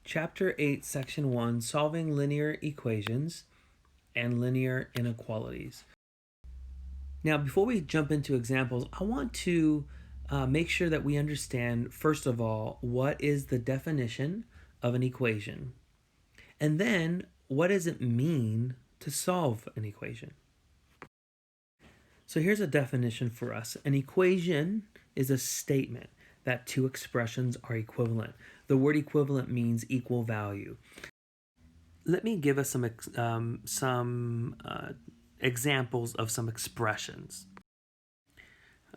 Chapter 8, Section 1, Solving Linear Equations and Linear Inequalities. Now, before we jump into examples, I want to make sure that we understand, first of all, what is the definition of an equation? And then, what does it mean to solve an equation? So here's a definition for us. An equation is a statement that two expressions are equivalent. The word equivalent means equal value. Let me give us some examples of some expressions.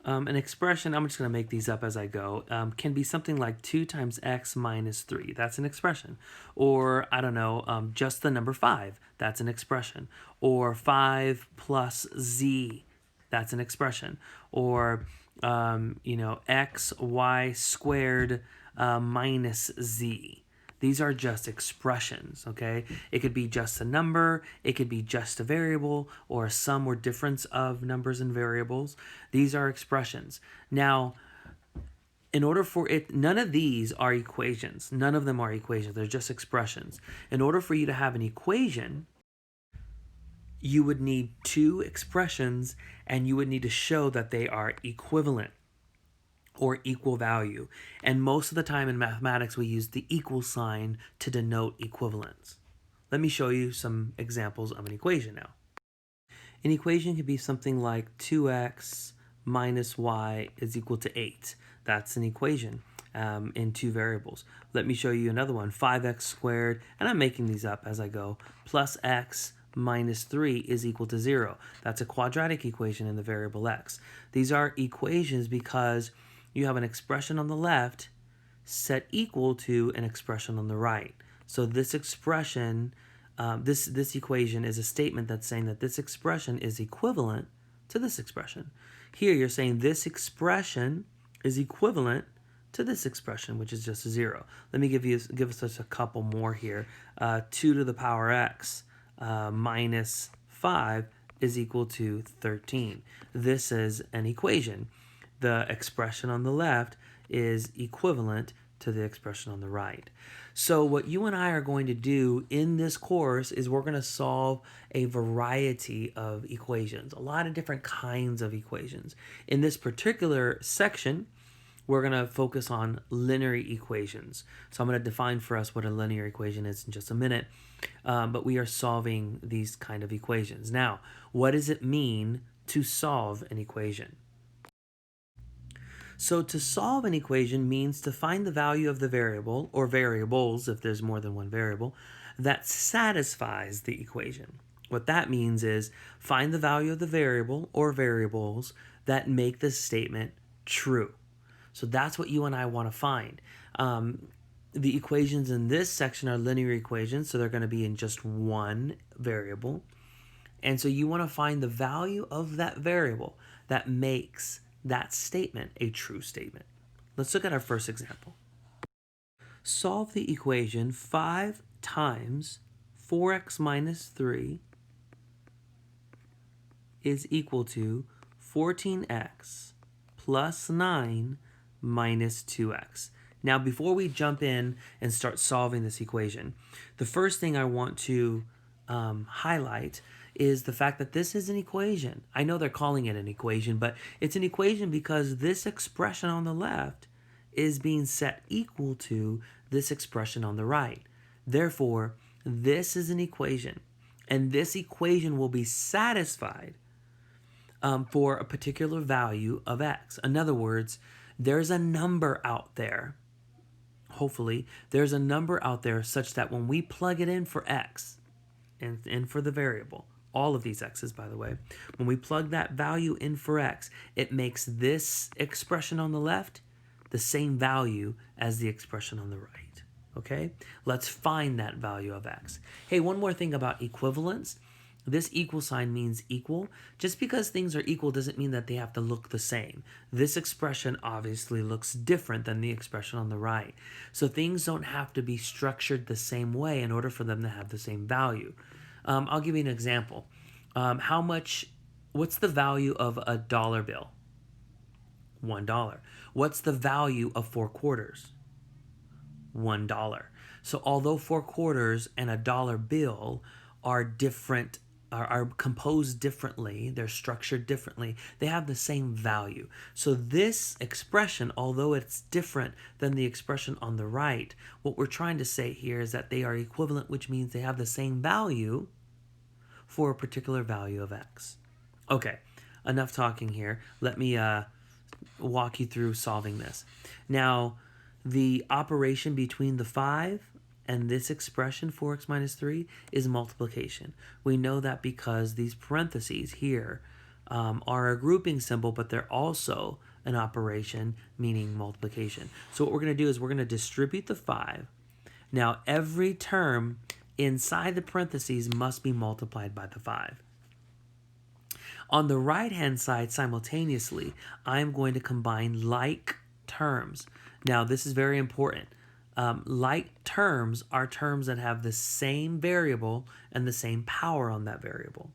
An expression, I'm just going to make these up as I go, can be something like 2 times x minus 3. That's an expression. Or, I don't know, just the number 5. That's an expression. Or 5 plus z. That's an expression. Or, x, y squared minus z. These are just expressions, okay? It could be just a number, it could be just a variable, or a sum or difference of numbers and variables. These are expressions. Now, in order for it, none of these are equations. None of them are equations. They're just expressions. In order for you to have an equation, you would need two expressions, and you would need to show that they are equivalent or equal value. And most of the time in mathematics, we use the equal sign to denote equivalence. Let me show you some examples of an equation now. An equation could be something like 2x minus y is equal to 8. That's an equation in two variables. Let me show you another one, 5x squared, and I'm making these up as I go, plus x minus 3 is equal to 0. That's a quadratic equation in the variable x. These are equations because you have an expression on the left set equal to an expression on the right. So this expression, this equation is a statement that's saying that this expression is equivalent to this expression. Here you're saying this expression is equivalent to this expression, which is just 0. Let me give us just a couple more here. 2 to the power x minus 5 is equal to 13. This is an equation. The expression on the left is equivalent to the expression on the right. So what you and I are going to do in this course is we're going to solve a variety of equations, a lot of different kinds of equations. In this particular section, we're going to focus on linear equations. So I'm going to define for us what a linear equation is in just a minute, but we are solving these kind of equations. Now, what does it mean to solve an equation? So to solve an equation means to find the value of the variable, or variables if there's more than one variable, that satisfies the equation. What that means is find the value of the variable or variables that make the statement true. So that's what you and I want to find. The equations in this section are linear equations, so they're going to be in just one variable. And so you want to find the value of that variable that makes that statement a true statement. Let's look at our first example. Solve the equation 5 times 4x minus 3 is equal to 14x plus 9 minus 2x. Now, before we jump in and start solving this equation, the first thing I want to highlight is the fact that this is an equation. I know they're calling it an equation, but it's an equation because this expression on the left is being set equal to this expression on the right. Therefore, this is an equation, and this equation will be satisfied for a particular value of x. In other words, there's a number out there. Hopefully, there's a number out there such that when we plug it in for x and for the variable, all of these x's, by the way, when we plug that value in for x, it makes this expression on the left the same value as the expression on the right. Okay? Let's find that value of x. Hey, one more thing about equivalence. This equal sign means equal. Just because things are equal doesn't mean that they have to look the same. This expression obviously looks different than the expression on the right. So things don't have to be structured the same way in order for them to have the same value. I'll give you an example. What's the value of a dollar bill? $1. What's the value of 4 quarters? $1. So although 4 quarters and a dollar bill are different, are composed differently, they're structured differently, they have the same value. So this expression, although it's different than the expression on the right, what we're trying to say here is that they are equivalent, which means they have the same value for a particular value of x. Okay, enough talking here. Let me walk you through solving this. Now, the operation between the 5 and this expression 4x minus 3 is multiplication. We know that because these parentheses here are a grouping symbol, but they're also an operation, meaning multiplication. So what we're going to do is we're going to distribute the 5. Now, every term inside the parentheses must be multiplied by the 5. On the right-hand side, simultaneously, I'm going to combine like terms. Now, this is very important. Like terms are terms that have the same variable and the same power on that variable.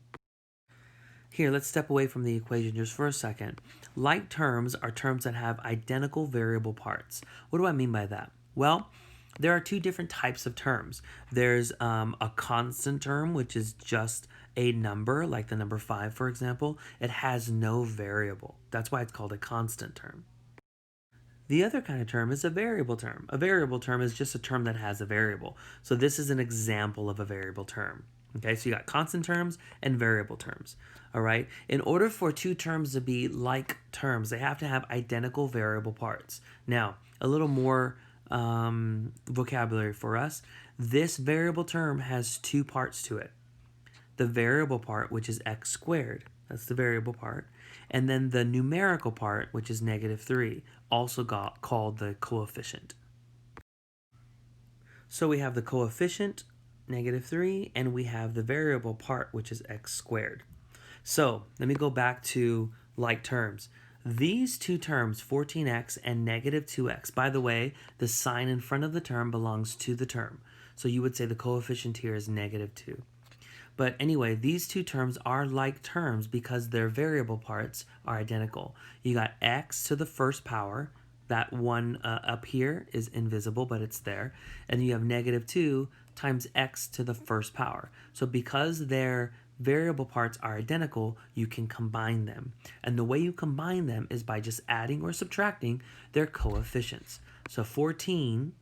Here, let's step away from the equation just for a second. Like terms are terms that have identical variable parts. What do I mean by that? Well, there are two different types of terms. There's a constant term, which is just a number, like the number 5, for example. It has no variable. That's why it's called a constant term. The other kind of term is a variable term. A variable term is just a term that has a variable. So this is an example of a variable term. Okay, so you got constant terms and variable terms. All right, in order for two terms to be like terms, they have to have identical variable parts. Now, a little more vocabulary for us. This variable term has two parts to it. The variable part, which is x squared, that's the variable part, and then the numerical part, which is -3, also called the coefficient. So we have the coefficient, -3, and we have the variable part, which is x squared. So let me go back to like terms. These two terms, 14x and -2x, by the way, the sign in front of the term belongs to the term. So you would say the coefficient here is -2. But anyway, these two terms are like terms because their variable parts are identical. You got x to the first power. That one up here is invisible, but it's there. And you have -2 times x to the first power. So because their variable parts are identical, you can combine them. And the way you combine them is by just adding or subtracting their coefficients. So 14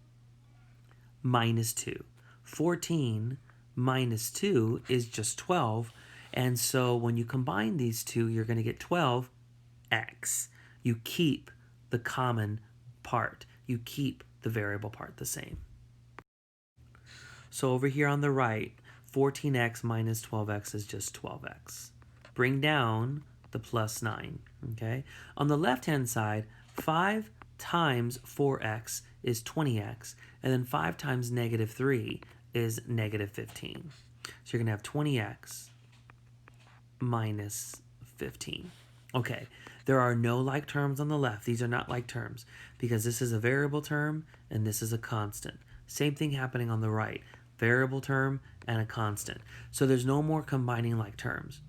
minus 2. 14 minus 2 is just 12. And so when you combine these two, you're going to get 12x. You keep the common part. You keep the variable part the same. So over here on the right, 14x minus 12x is just 12x. Bring down the plus 9, okay? On the left-hand side, 5 times 4x is 20x, and then 5 times -3 is -15. So you're going to have 20x minus 15. Okay, there are no like terms on the left. These are not like terms because this is a variable term and this is a constant. Same thing happening on the right. Variable term and a constant. So there's no more combining like terms.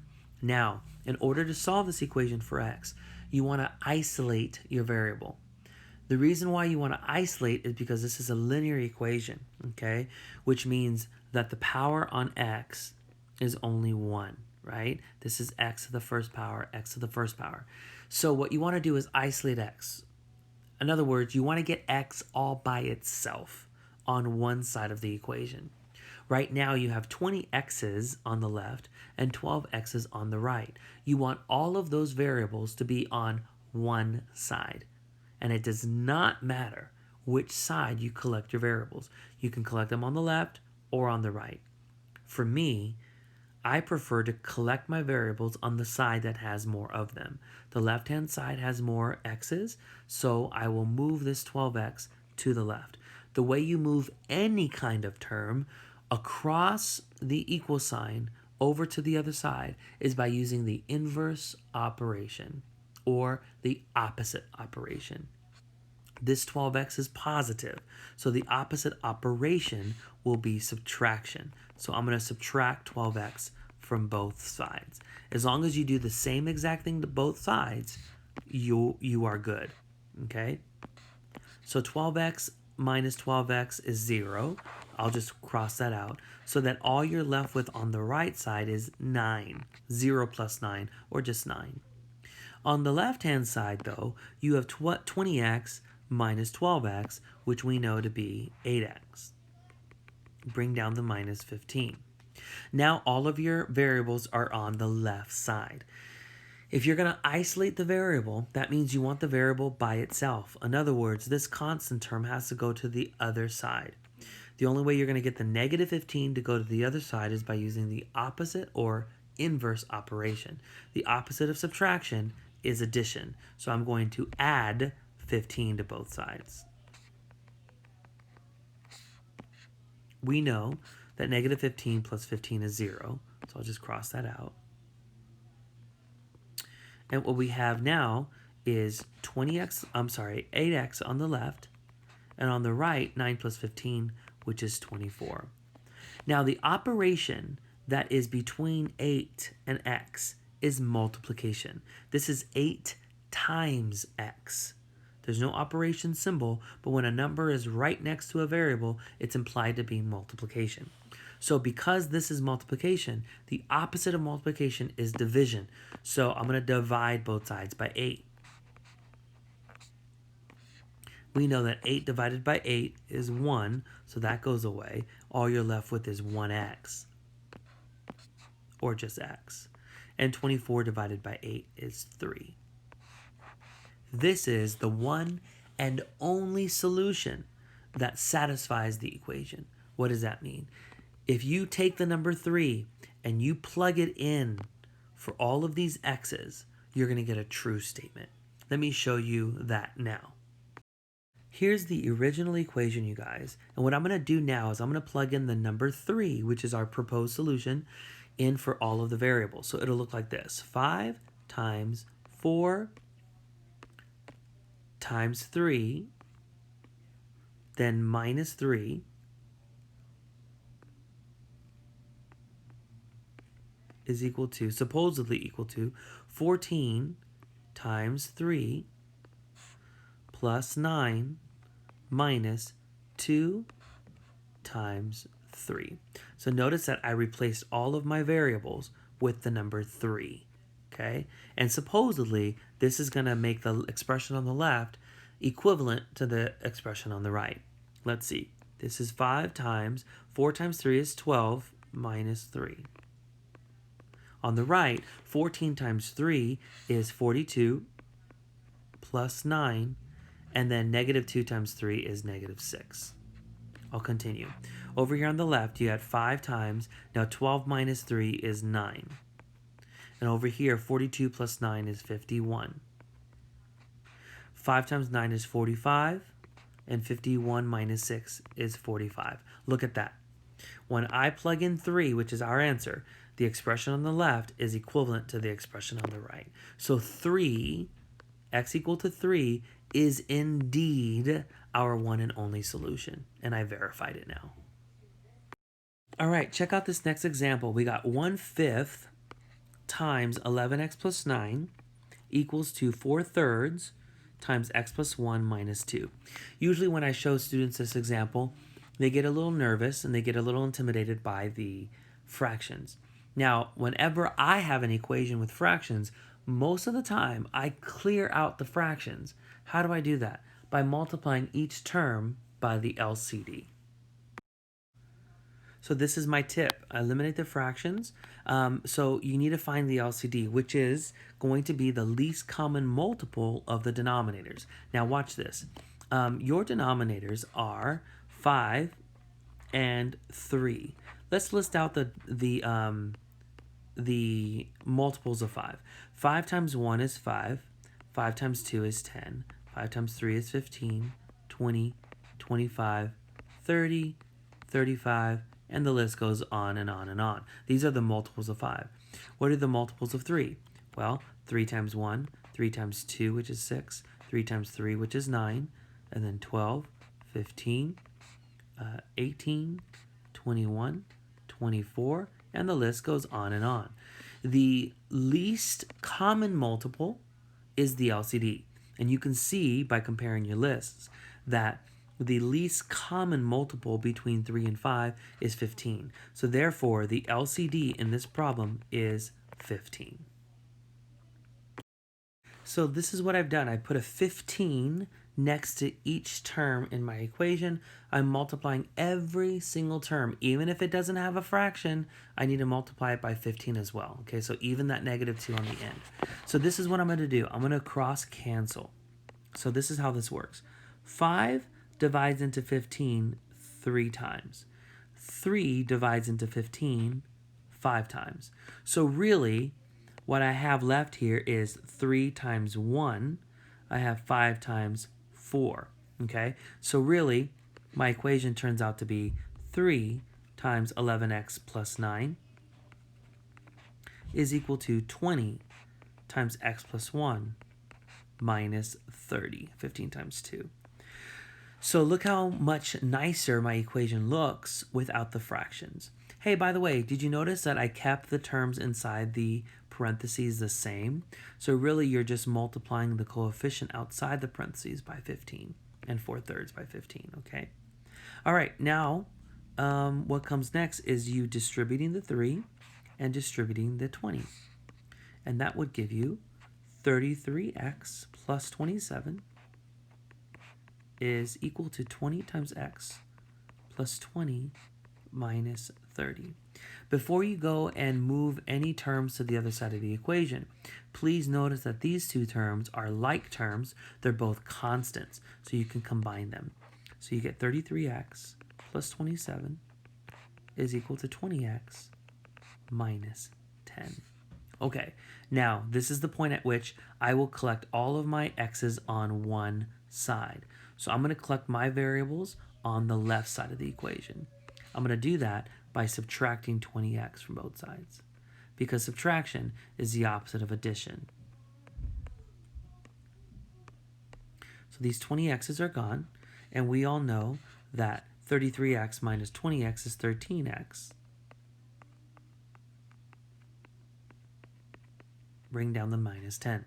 Now, in order to solve this equation for x, you want to isolate your variable. The reason why you want to isolate is because this is a linear equation, okay? Which means that the power on x is only 1, right? This is x to the first power, x to the first power. So what you want to do is isolate x. In other words, you want to get x all by itself on one side of the equation. Right now you have 20 x's on the left and 12 x's on the right. You want all of those variables to be on one side. And it does not matter which side you collect your variables. You can collect them on the left or on the right. For me, I prefer to collect my variables on the side that has more of them. The left-hand side has more x's, so I will move this 12x to the left. The way you move any kind of term across the equal sign over to the other side is by using the inverse operation or the opposite operation. This 12x is positive, so the opposite operation will be subtraction. So I'm going to subtract 12x from both sides. As long as you do the same exact thing to both sides, you are good, okay? So 12x minus 12x is 0. I'll just cross that out. So that all you're left with on the right side is 9. 0 plus 9, or just 9. On the left-hand side, though, you have 20x minus 12x, which we know to be 8x. Bring down the minus 15. Now all of your variables are on the left side. If you're going to isolate the variable, that means you want the variable by itself. In other words, this constant term has to go to the other side. The only way you're going to get the negative 15 to go to the other side is by using the opposite or inverse operation. The opposite of subtraction is addition. So I'm going to add 15 to both sides. We know that negative 15 plus 15 is 0. So I'll just cross that out. And what we have now is 8x on the left, and on the right, 9 plus 15, which is 24. Now the operation that is between 8 and x is multiplication. This is 8 times x. There's no operation symbol, but when a number is right next to a variable, it's implied to be multiplication. So because this is multiplication, the opposite of multiplication is division. So I'm going to divide both sides by 8. We know that 8 divided by 8 is 1, so that goes away. All you're left with is 1x, or just x. And 24 divided by 8 is 3. This is the one and only solution that satisfies the equation. What does that mean? If you take the number 3 and you plug it in for all of these x's, you're going to get a true statement. Let me show you that now. Here's the original equation, you guys. And what I'm going to do now is I'm going to plug in the number 3, which is our proposed solution, in for all of the variables. So it'll look like this. 5 times 4 times 3, then minus 3, is equal to, supposedly equal to, 14 times 3 plus 9 minus 2 times 3. So notice that I replaced all of my variables with the number 3. Okay? And supposedly, this is going to make the expression on the left equivalent to the expression on the right. Let's see. This is 4 times 3 is 12 minus 3. On the right, 14 times 3 is 42 plus 9, and then negative 2 times 3 is negative 6. I'll continue. Over here on the left, you had 5 times. Now 12 minus 3 is 9. And over here, 42 plus 9 is 51. 5 times 9 is 45, and 51 minus 6 is 45. Look at that. When I plug in 3, which is our answer, the expression on the left is equivalent to the expression on the right. So 3, x equal to 3, is indeed our one and only solution. And I verified it now. All right, check out this next example. We got 1/5 times 11x plus 9 equals to 4/3 times x plus 1 minus 2. Usually when I show students this example, they get a little nervous and they get a little intimidated by the fractions. Now, whenever I have an equation with fractions, most of the time I clear out the fractions. How do I do that? By multiplying each term by the LCD. So this is my tip. Eliminate the fractions. So you need to find the LCD, which is going to be the least common multiple of the denominators. Now watch this. Your denominators are 5 and 3. Let's list out the multiples of 5. 5 times 1 is 5. 5 times 2 is 10. 5 times 3 is 15, 20, 25, 30, 35, and the list goes on and on and on. These are the multiples of 5. What are the multiples of 3? Well, 3 times 1, 3 times 2, which is 6, 3 times 3, which is 9, and then 12, 15, 18, 21, 24, and the list goes on and on. The least common multiple is the LCD. And you can see by comparing your lists that the least common multiple between 3 and 5 is 15. So therefore, the LCD in this problem is 15. So this is what I've done. I put a 15 next to each term in my equation. I'm multiplying every single term. Even if it doesn't have a fraction, I need to multiply it by 15 as well. Okay, so even that -2 on the end. So this is what I'm going to do. I'm going to cross cancel. So this is how this works. 5 divides into 15 3 times. 3 divides into 15 5 times. So really, what I have left here is 3 times 1. I have 5 times 4. Okay? So really, my equation turns out to be 3 times 11x plus 9 is equal to 20 times x plus 1 minus 30. 15 times 2. So look how much nicer my equation looks without the fractions. Hey, by the way, did you notice that I kept the terms inside the parentheses the same? So really, you're just multiplying the coefficient outside the parentheses by 15 and 4/3 by 15, okay? All right, now what comes next is you distributing the 3 and distributing the 20. And that would give you 33x plus 27 is equal to 20 times x plus 20 minus 30. Before you go and move any terms to the other side of the equation, please notice that these two terms are like terms. They're both constants, so you can combine them. So you get 33x plus 27 is equal to 20x minus 10. Okay, now this is the point at which I will collect all of my x's on one side. So I'm going to collect my variables on the left side of the equation. I'm going to do that by subtracting 20x from both sides, because subtraction is the opposite of addition. So these 20x's are gone, and we all know that 33x minus 20x is 13x. Bring down the minus 10.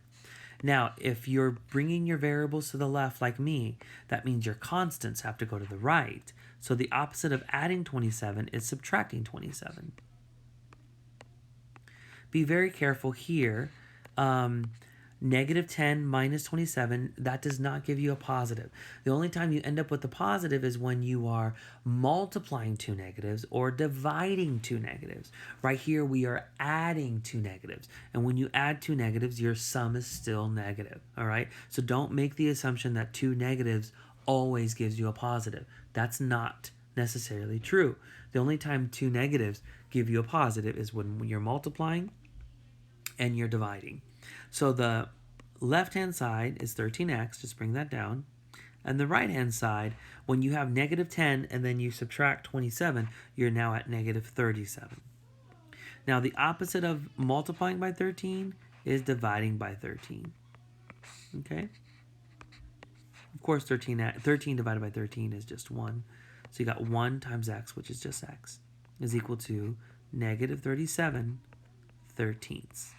Now, if you're bringing your variables to the left like me, that means your constants have to go to the right. So the opposite of adding 27 is subtracting 27. Be very careful here. -10 minus 27, that does not give you a positive. The only time you end up with a positive is when you are multiplying two negatives or dividing two negatives. Right here, we are adding two negatives. And when you add two negatives, your sum is still negative. All right? So don't make the assumption that two negatives always gives you a positive. That's not necessarily true. The only time two negatives give you a positive is when you're multiplying and you're dividing. So the left-hand side is 13x, just bring that down. And the right-hand side, when you have -10 and then you subtract 27, you're now at -37. Now the opposite of multiplying by 13 is dividing by 13. Okay? Of course, 13 divided by 13 is just 1. So you got 1 times x, which is just x, is equal to -37/13.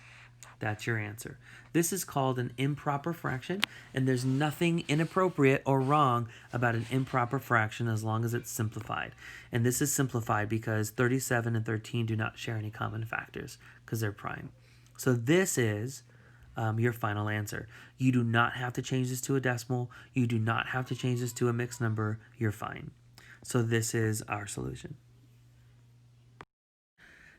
That's your answer. This is called an improper fraction, and there's nothing inappropriate or wrong about an improper fraction as long as it's simplified. And this is simplified because 37 and 13 do not share any common factors because they're prime. So this is your final answer. You do not have to change this to a decimal. You do not have to change this to a mixed number. You're fine. So this is our solution.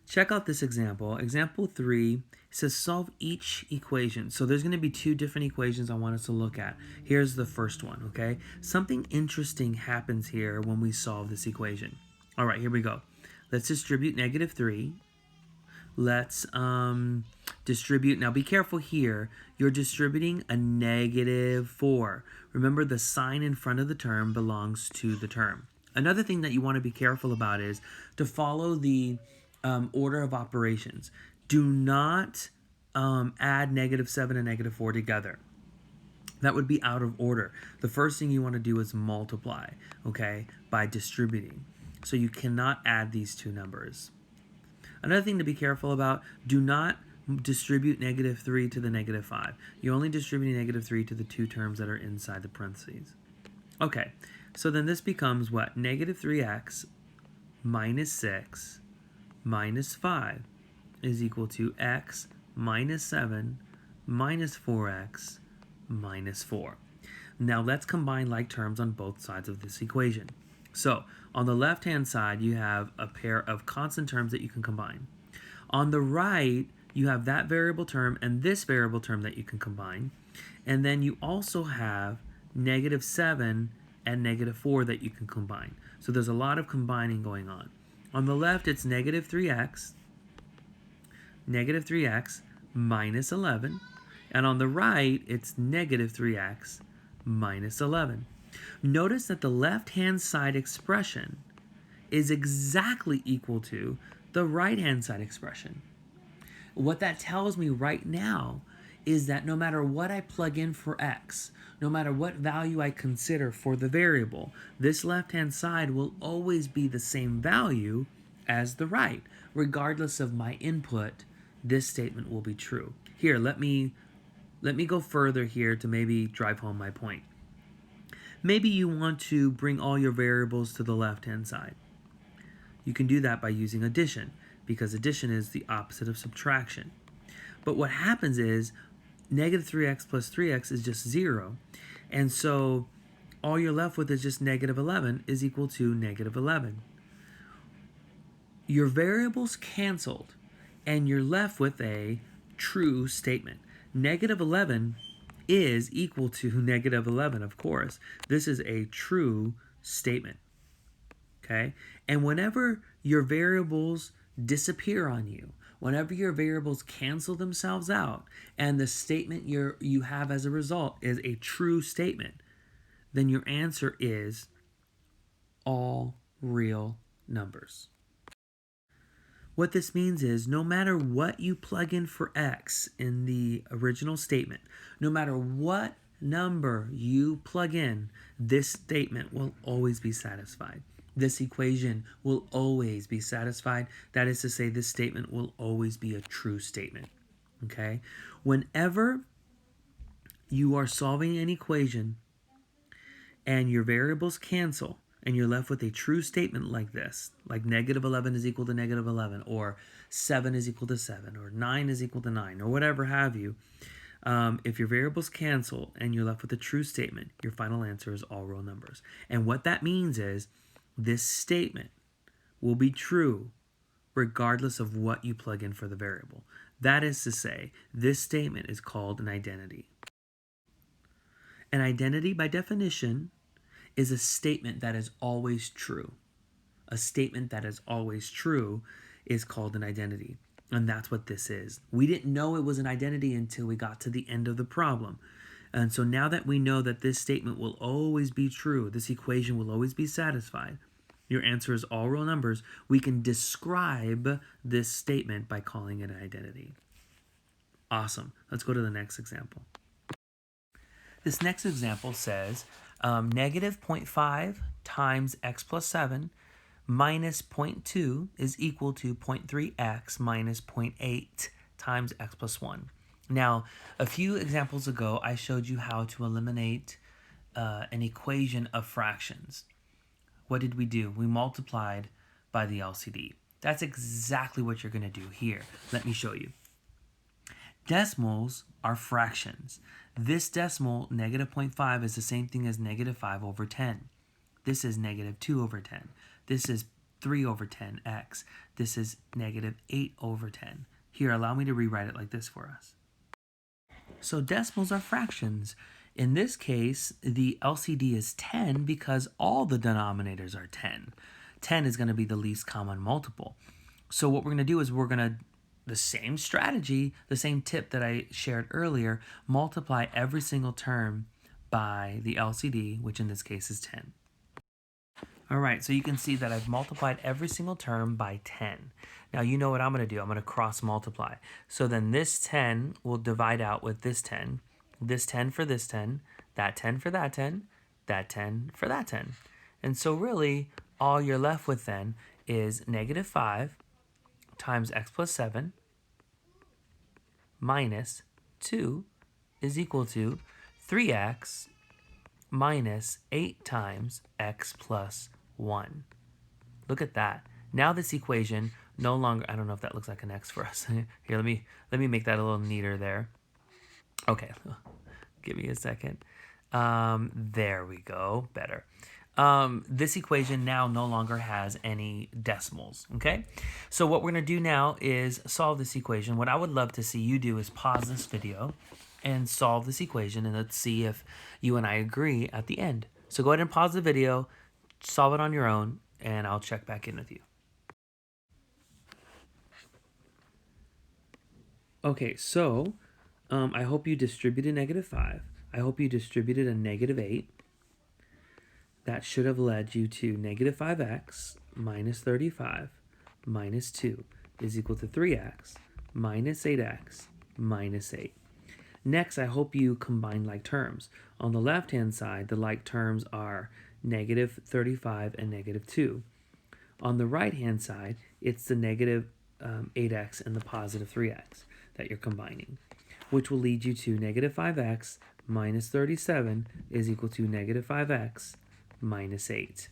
Check out this example. Example 3 says solve each equation. So there's going to be two different equations I want us to look at. Here's the first one, okay? Something interesting happens here when we solve this equation. All right, here we go. Let's distribute -3. Let's distribute. Now be careful here. You're distributing a -4. Remember, the sign in front of the term belongs to the term. Another thing that you want to be careful about is to follow the order of operations. Do not add -7 and -4 together. That would be out of order. The first thing you want to do is multiply, okay, by distributing. So you cannot add these two numbers. Another thing to be careful about, do not distribute -3 to the -5. You're only distributing -3 to the two terms that are inside the parentheses. Okay, So then this becomes what? Negative 3x minus 6 minus 5 is equal to x minus 7 minus 4x minus 4. Now let's combine like terms on both sides of this equation. So on the left-hand side, you have a pair of constant terms that you can combine. On the right, you have that variable term and this variable term that you can combine. And then you also have negative 7 and negative 4 that you can combine. So there's a lot of combining going on. On the left, it's negative 3x minus 11. And on the right, it's negative 3x minus 11. Notice that the left-hand side expression is exactly equal to the right-hand side expression. What that tells me right now is that no matter what I plug in for x, no matter what value I consider for the variable, this left-hand side will always be the same value as the right. Regardless of my input, this statement will be true. Here, let me go further here to maybe drive home my point. Maybe you want to bring all your variables to the left-hand side. You can do that by using addition, because addition is the opposite of subtraction. But what happens is negative 3x plus 3x is just 0. And so all you're left with is just negative 11 is equal to negative 11. Your variables canceled, and you're left with a true statement. Negative 11 is equal to negative 11, of course. This is a true statement. Okay? And whenever your variables disappear on you, whenever your variables cancel themselves out, and the statement you have as a result is a true statement, then your answer is all real numbers. What this means is no matter what you plug in for x in the original statement, no matter what number you plug in, this statement will always be satisfied. This equation will always be satisfied. That is to say, this statement will always be a true statement. Okay? Whenever you are solving an equation and your variables cancel, and you're left with a true statement like this, like negative 11 is equal to negative 11, or 7 is equal to 7, or 9 is equal to 9, or whatever have you, if your variables cancel and you're left with a true statement, your final answer is all real numbers. And what that means is this statement will be true regardless of what you plug in for the variable. That is to say, this statement is called an identity. An identity, by definition, is a statement that is always true. A statement that is always true is called an identity. And that's what this is. We didn't know it was an identity until we got to the end of the problem. And so now that we know that this statement will always be true, this equation will always be satisfied, your answer is all real numbers, we can describe this statement by calling it an identity. Awesome. Let's go to the next example. This next example says negative 0.5 times x plus 7 minus 0.2 is equal to 0.3x minus 0.8 times x plus 1. Now, a few examples ago, I showed you how to eliminate an equation of fractions. What did we do? We multiplied by the LCD. That's exactly what you're going to do here. Let me show you. Decimals are fractions. This decimal, negative 0.5, is the same thing as negative 5 over 10. This is negative 2 over 10. This is 3 over 10x. This is negative 8 over 10. Here, allow me to rewrite it like this for us. So decimals are fractions. In this case, the LCD is 10 because all the denominators are 10. 10 is going to be the least common multiple. So what we're going to do is we're going to, the same strategy, the same tip that I shared earlier, multiply every single term by the LCD, which in this case is 10. All right, so you can see that I've multiplied every single term by 10. Now you know what I'm going to do. I'm going to cross multiply. So then this 10 will divide out with this 10 for this 10, that 10 for that 10, that 10 for that 10. And so really, all you're left with then is negative 5 times x plus 7 minus 2 is equal to 3x minus 8 times x plus 1. Look at that. Now this equation no longer, I don't know if that looks like an x for us. Here, let me make that a little neater there. Okay, give me a second. There we go, better. This equation now no longer has any decimals, okay? So what we're gonna do now is solve this equation. What I would love to see you do is pause this video and solve this equation, and let's see if you and I agree at the end. So go ahead and pause the video, solve it on your own, and I'll check back in with you. Okay, so I hope you distributed -5. I hope you distributed a -8. That should have led you to -5x minus 35 minus 2 is equal to 3x minus 8x minus 8. Next, I hope you combine like terms. On the left-hand side, the like terms are -35 and -2. On the right-hand side, it's the -8x and the positive 3x that you're combining, which will lead you to -5x minus 37 is equal to -5x minus 8.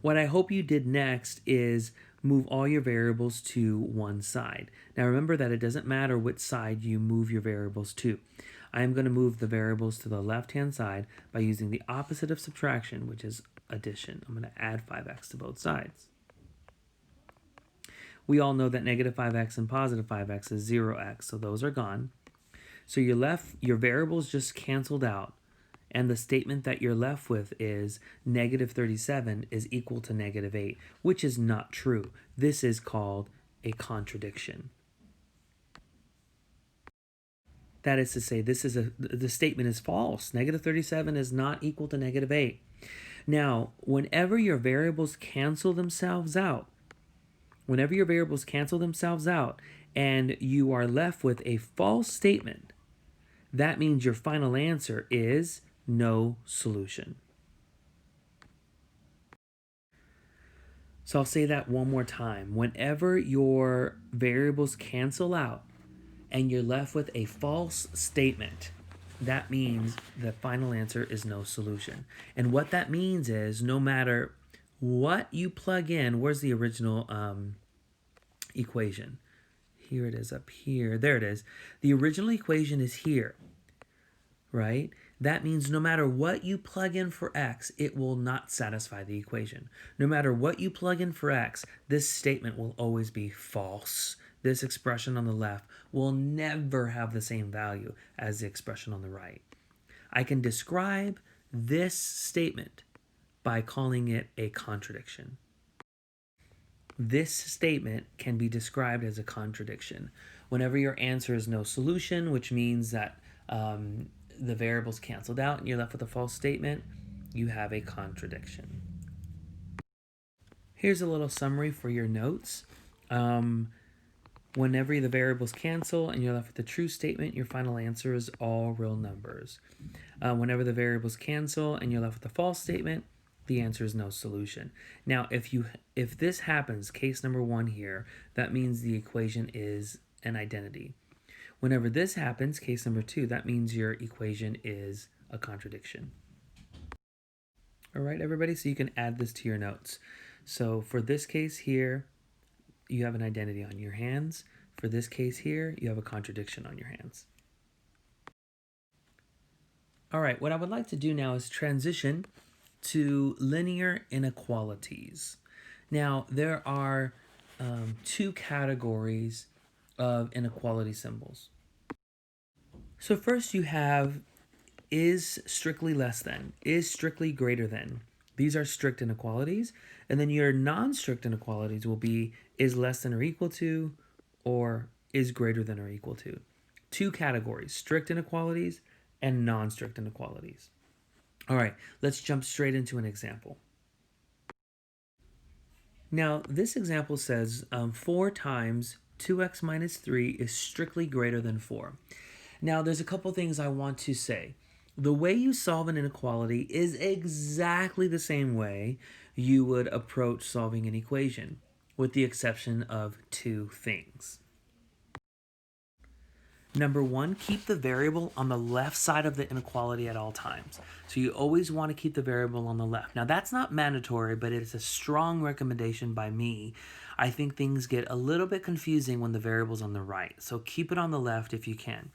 What I hope you did next is move all your variables to one side. Now remember that it doesn't matter which side you move your variables to. I am going to move the variables to the left-hand side by using the opposite of subtraction, which is addition. I'm going to add 5x to both sides. We all know that -5x and positive 5x is 0x, so those are gone. So your variables just canceled out, and the statement that you're left with is -37 is equal to -8, which is not true. This is called a contradiction. That is to say, the statement is false. -37 is not equal to -8. Now, whenever your variables cancel themselves out, and you are left with a false statement, that means your final answer is no solution. So I'll say that one more time. Whenever your variables cancel out and you're left with a false statement, that means the final answer is no solution. And what that means is no matter what you plug in, where's the original equation? Here it is up here. There it is. The original equation is here, right? That means no matter what you plug in for x, it will not satisfy the equation. No matter what you plug in for x, this statement will always be false. This expression on the left will never have the same value as the expression on the right. I can describe this statement by calling it a contradiction. This statement can be described as a contradiction. Whenever your answer is no solution, which means that the variables canceled out and you're left with a false statement, you have a contradiction. Here's a little summary for your notes. Whenever the variables cancel and you're left with a true statement, your final answer is all real numbers. Whenever the variables cancel and you're left with a false statement, the answer is no solution. Now, if this happens, case number 1 here, that means the equation is an identity. Whenever this happens, case number 2, that means your equation is a contradiction. All right, everybody, so you can add this to your notes. So for this case here, you have an identity on your hands. For this case here, you have a contradiction on your hands. All right, what I would like to do now is transition to linear inequalities. Now, there are 2 categories of inequality symbols. So first you have is strictly less than, is strictly greater than. These are strict inequalities. And then your non-strict inequalities will be is less than or equal to, or is greater than or equal to. 2 categories, strict inequalities and non-strict inequalities. All right, let's jump straight into an example. Now, this example says 4 times 2x minus 3 is strictly greater than 4. Now, there's a couple things I want to say. The way you solve an inequality is exactly the same way you would approach solving an equation, with the exception of 2 things. Number one, keep the variable on the left side of the inequality at all times. So you always want to keep the variable on the left. Now that's not mandatory, but it is a strong recommendation by me. I think things get a little bit confusing when the variable's on the right. So keep it on the left if you can.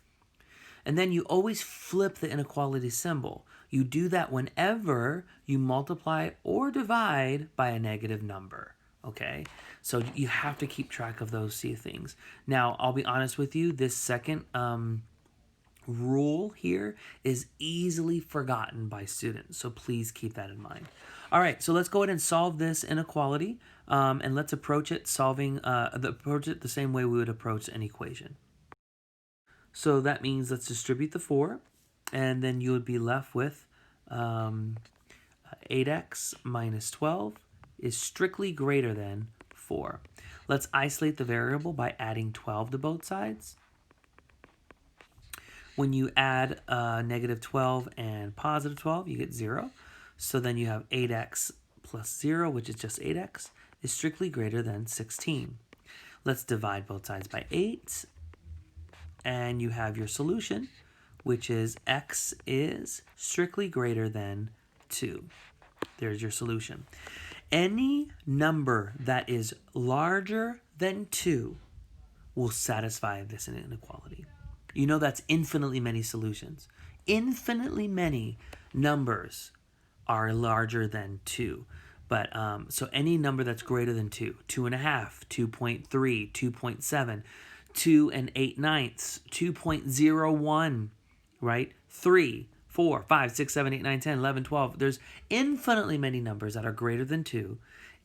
And then you always flip the inequality symbol. You do that whenever you multiply or divide by a negative number. Okay, so you have to keep track of those two things. Now, I'll be honest with you, this second rule here is easily forgotten by students, so please keep that in mind. All right, so let's go ahead and solve this inequality, and let's approach it the same way we would approach an equation. So that means let's distribute the 4, and then you would be left with 8x minus 12 is strictly greater than 4. Let's isolate the variable by adding 12 to both sides. When you add negative 12 and positive 12, you get 0. So then you have 8x plus 0, which is just 8x, is strictly greater than 16. Let's divide both sides by 8. And you have your solution, which is x is strictly greater than 2. There's your solution. Any number that is larger than 2 will satisfy this inequality. You know that's infinitely many solutions. Infinitely many numbers are larger than 2. But so any number that's greater than 2, 2.5, 2.3, 2.7, 2 and 8/9, 2.01, right? 3, 4, 5, 6, 7, 8, 9, 10, 11, 12. There's infinitely many numbers that are greater than 2.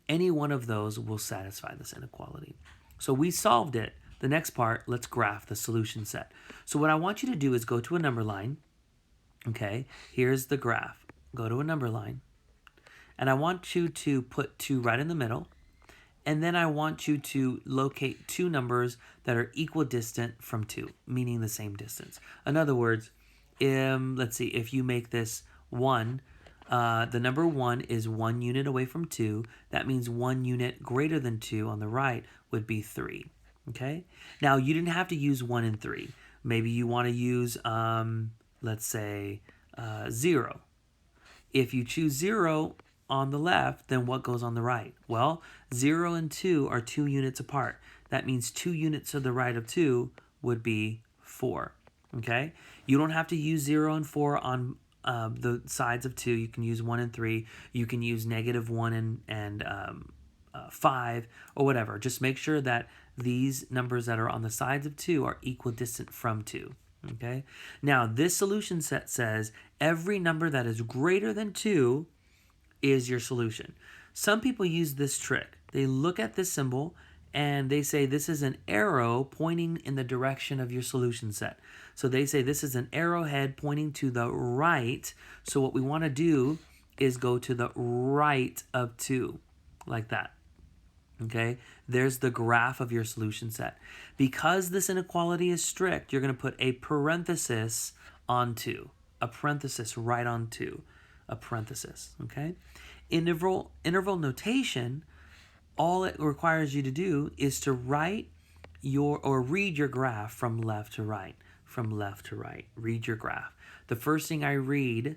Any one of those will satisfy this inequality. So we solved it. The next part, let's graph the solution set. So what I want you to do is go to a number line. Okay, here's the graph. Go to a number line. And I want you to put 2 right in the middle. And then I want you to locate 2 numbers that are equidistant from 2, meaning the same distance. In other words, let's see, if you make this 1, the number 1 is 1 unit away from 2. That means 1 unit greater than 2 on the right would be 3. Okay? Now, you didn't have to use 1 and 3. Maybe you want to use, let's say, 0. If you choose 0 on the left, then what goes on the right? Well, 0 and 2 are 2 units apart. That means 2 units to the right of 2 would be 4. Okay? You don't have to use 0 and 4 on the sides of 2. You can use 1 and 3. You can use negative 1 and 5 or whatever. Just make sure that these numbers that are on the sides of 2 are equidistant from 2. Okay? Now, this solution set says every number that is greater than 2 is your solution. Some people use this trick. They look at this symbol and they say this is an arrow pointing in the direction of your solution set. So they say this is an arrowhead pointing to the right. So what we want to do is go to the right of 2, like that. Okay, there's the graph of your solution set. Because this inequality is strict, you're going to put a parenthesis on 2. A parenthesis right on 2. A parenthesis, okay? Interval notation, all it requires you to do is to read your graph from left to right. From left to right. Read your graph. The first thing I read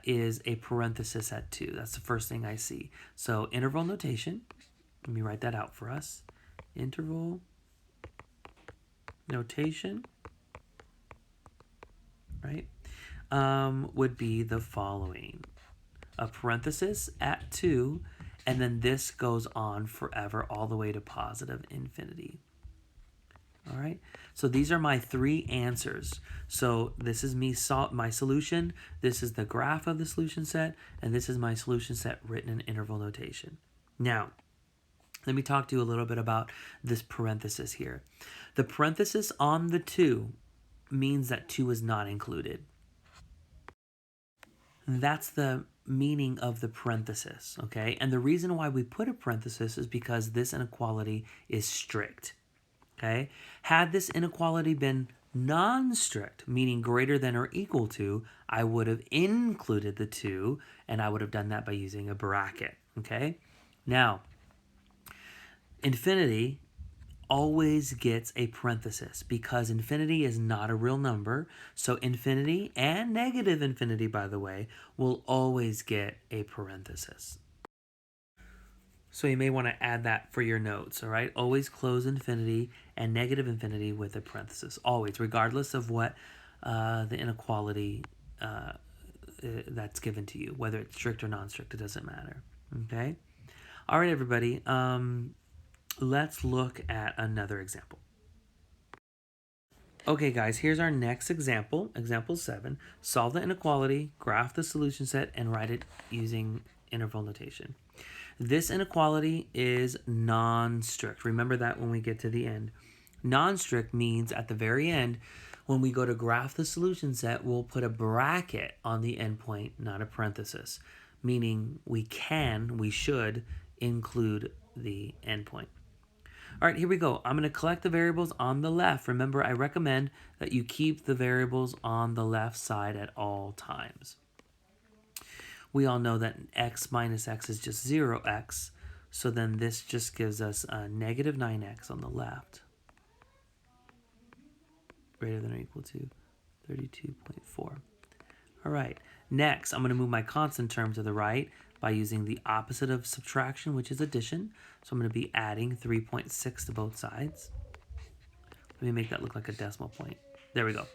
is a parenthesis at 2. That's the first thing I see. So interval notation, let me write that out for us. Interval notation, right, would be the following. A parenthesis at 2, and then this goes on forever all the way to positive infinity. All right, so these are my 3 answers. So this is my solution, this is the graph of the solution set, and this is my solution set written in interval notation. Now, let me talk to you a little bit about this parenthesis here. The parenthesis on the 2 means that 2 is not included. That's the meaning of the parenthesis, okay? And the reason why we put a parenthesis is because this inequality is strict, okay? Had this inequality been non-strict, meaning greater than or equal to, I would have included the 2, and I would have done that by using a bracket, okay? Now, infinity always gets a parenthesis because infinity is not a real number. So infinity and negative infinity, by the way, will always get a parenthesis. So you may want to add that for your notes, all right? Always close infinity and negative infinity with a parenthesis, always, regardless of what the inequality that's given to you, whether it's strict or non-strict, it doesn't matter, okay? All right, everybody, let's look at another example. Okay, guys, here's our next example, example 7. Solve the inequality, graph the solution set, and write it using interval notation. This inequality is non-strict. Remember that when we get to the end. Non-strict means at the very end, when we go to graph the solution set, we'll put a bracket on the endpoint, not a parenthesis, meaning we should include the endpoint. All right, here we go. I'm going to collect the variables on the left. Remember, I recommend that you keep the variables on the left side at all times. We all know that x minus x is just 0x, so then this just gives us a negative 9x on the left, greater than or equal to 32.4. All right, next I'm going to move my constant term to the right by using the opposite of subtraction, which is addition. So I'm going to be adding 3.6 to both sides. Let me make that look like a decimal point. There we go.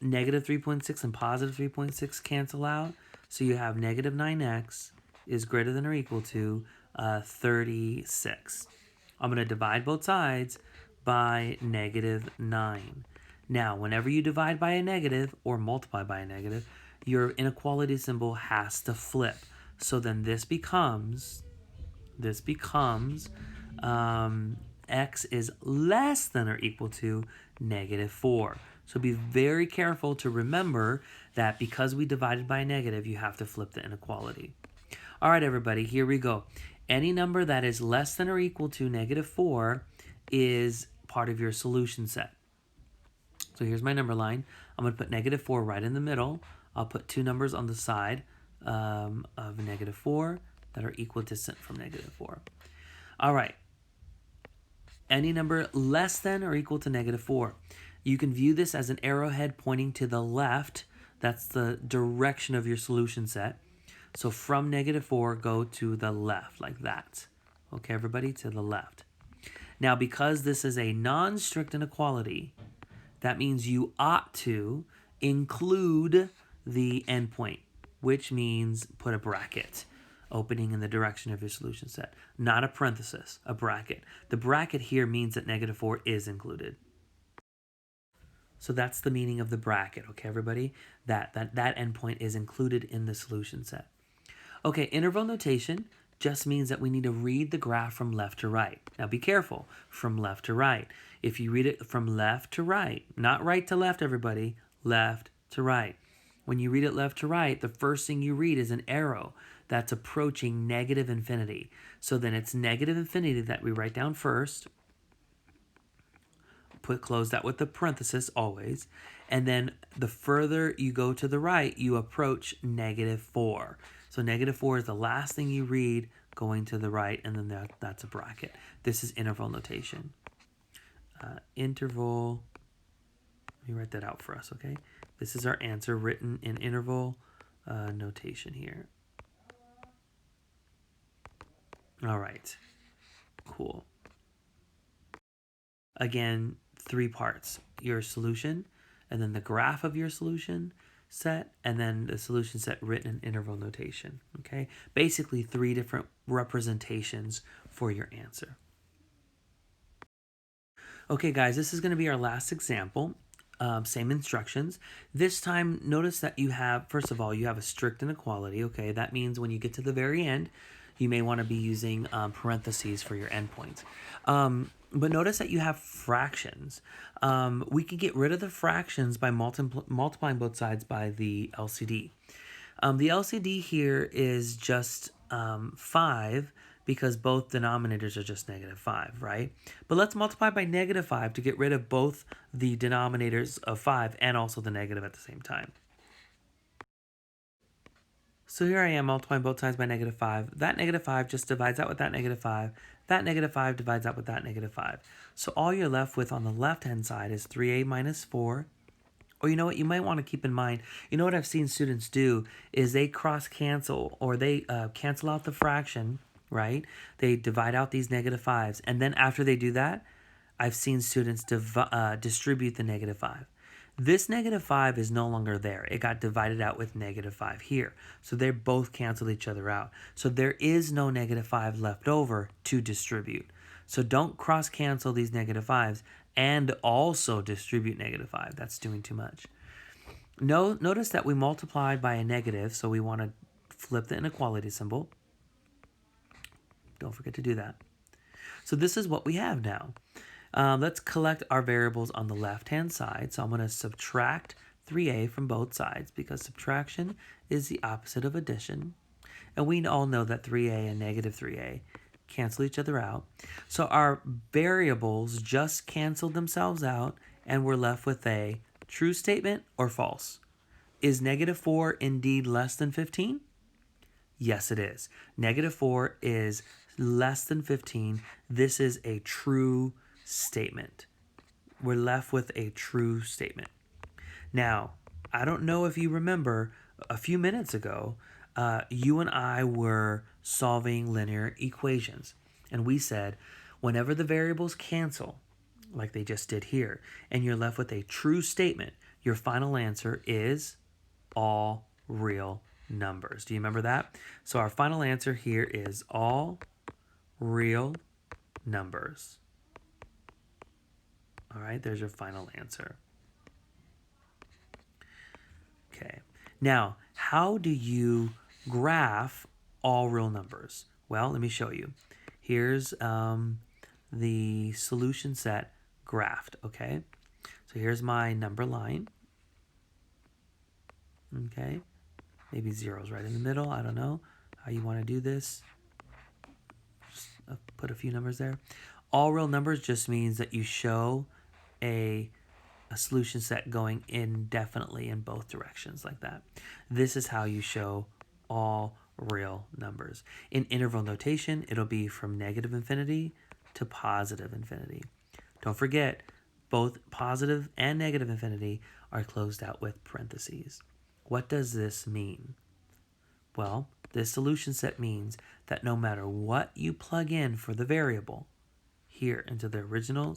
Negative 3.6 and positive 3.6 cancel out. So you have negative 9x is greater than or equal to 36. I'm going to divide both sides by negative 9. Now, whenever you divide by a negative or multiply by a negative, your inequality symbol has to flip. So then this becomes x is less than or equal to negative 4. So be very careful to remember that because we divided by a negative, you have to flip the inequality. All right, everybody, here we go. Any number that is less than or equal to negative 4 is part of your solution set. So here's my number line. I'm going to put negative 4 right in the middle. I'll put two numbers on the side of negative 4 that are equidistant from negative 4. All right. Any number less than or equal to negative 4. You can view this as an arrowhead pointing to the left. That's the direction of your solution set. So from negative 4, go to the left like that. Okay, everybody, to the left. Now, because this is a non-strict inequality, that means you ought to include the endpoint, which means put a bracket opening in the direction of your solution set, not a parenthesis, a bracket. The bracket here means that negative 4 is included. So that's the meaning of the bracket, okay, everybody? That endpoint is included in the solution set. Okay, interval notation just means that we need to read the graph from left to right. Now be careful, from left to right. If you read it from left to right, not right to left, everybody, left to right. When you read it left to right, the first thing you read is an arrow that's approaching negative infinity. So then it's negative infinity that we write down first. Close that with the parenthesis always. And then the further you go to the right, you approach negative 4. So negative 4 is the last thing you read going to the right, and then that's a bracket. This is interval notation. Interval, let me write that out for us, okay? This is our answer written in interval notation here. All right, cool. Again, 3 parts: your solution, and then the graph of your solution set, and then the solution set written in interval notation, okay? Basically 3 different representations for your answer. Okay, guys, this is going to be our last example. Same instructions. This time, notice that you have, first of all, you have a strict inequality, okay? That means when you get to the very end, you may want to be using parentheses for your endpoints. But notice that you have fractions. We can get rid of the fractions by multiplying both sides by the LCD. The LCD here is just 5 because both denominators are just negative 5, right? But let's multiply by negative 5 to get rid of both the denominators of 5 and also the negative at the same time. So here I am multiplying both sides by -5. That -5 just divides out with that -5. That -5 divides out with that -5. So all you're left with on the left-hand side is 3a minus 4. Or you know what, you might want to keep in mind, you know what I've seen students do is they cross-cancel, or they cancel out the fraction, right? They divide out these -5s. And then after they do that, I've seen students distribute the -5. This -5 is no longer there. It got divided out with -5 here. So they both cancel each other out. So there is no -5 left over to distribute. So don't cross-cancel these -5s and also distribute -5. That's doing too much. Notice that we multiplied by a negative, so we want to flip the inequality symbol. Don't forget to do that. So this is what we have now. Let's collect our variables on the left-hand side. So I'm going to subtract 3a from both sides because subtraction is the opposite of addition. And we all know that 3a and -3a cancel each other out. So our variables just canceled themselves out and we're left with a true statement or false. Is -4 indeed less than 15? Yes, it is. -4 is less than 15. This is a true statement. We're left with a true statement. Now, I don't know if you remember a few minutes ago, you and I were solving linear equations. And we said, whenever the variables cancel, like they just did here, and you're left with a true statement, your final answer is all real numbers. Do you remember that? So our final answer here is all real numbers. All right, there's your final answer. Okay, now how do you graph all real numbers? Well, let me show you. Here's the solution set graphed, okay? So here's my number line. Okay, maybe zeros right in the middle. I don't know how you want to do this. Just put a few numbers there. All real numbers just means that you show a solution set going indefinitely in both directions like that. This is how you show all real numbers. In interval notation, it'll be from -infinity to +infinity. Don't forget, both positive and negative infinity are closed out with parentheses. What does this mean? Well, this solution set means that no matter what you plug in for the variable here into the original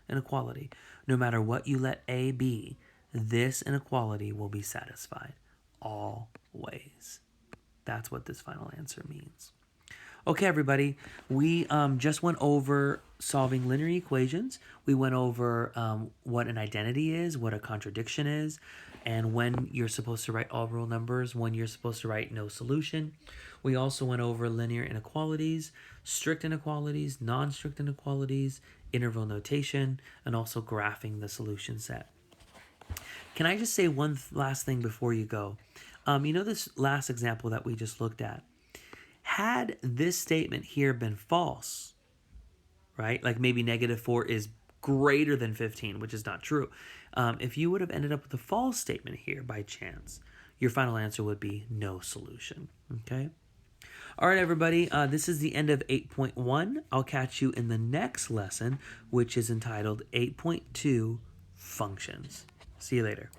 inequality, no matter what you let a be, this inequality will be satisfied always. That's what this final answer means. Okay, everybody, we just went over solving linear equations. We went over what an identity is, what a contradiction is, and when you're supposed to write all real numbers, when you're supposed to write no solution. We also went over linear inequalities, strict inequalities, non-strict inequalities, interval notation, and also graphing the solution set. Can I just say one last thing before you go? You know this last example that we just looked at? Had this statement here been false, right? Like maybe -4 is greater than 15, which is not true. If you would have ended up with a false statement here by chance, your final answer would be no solution, okay? All right, everybody, this is the end of 8.1. I'll catch you in the next lesson, which is entitled 8.2 Functions. See you later.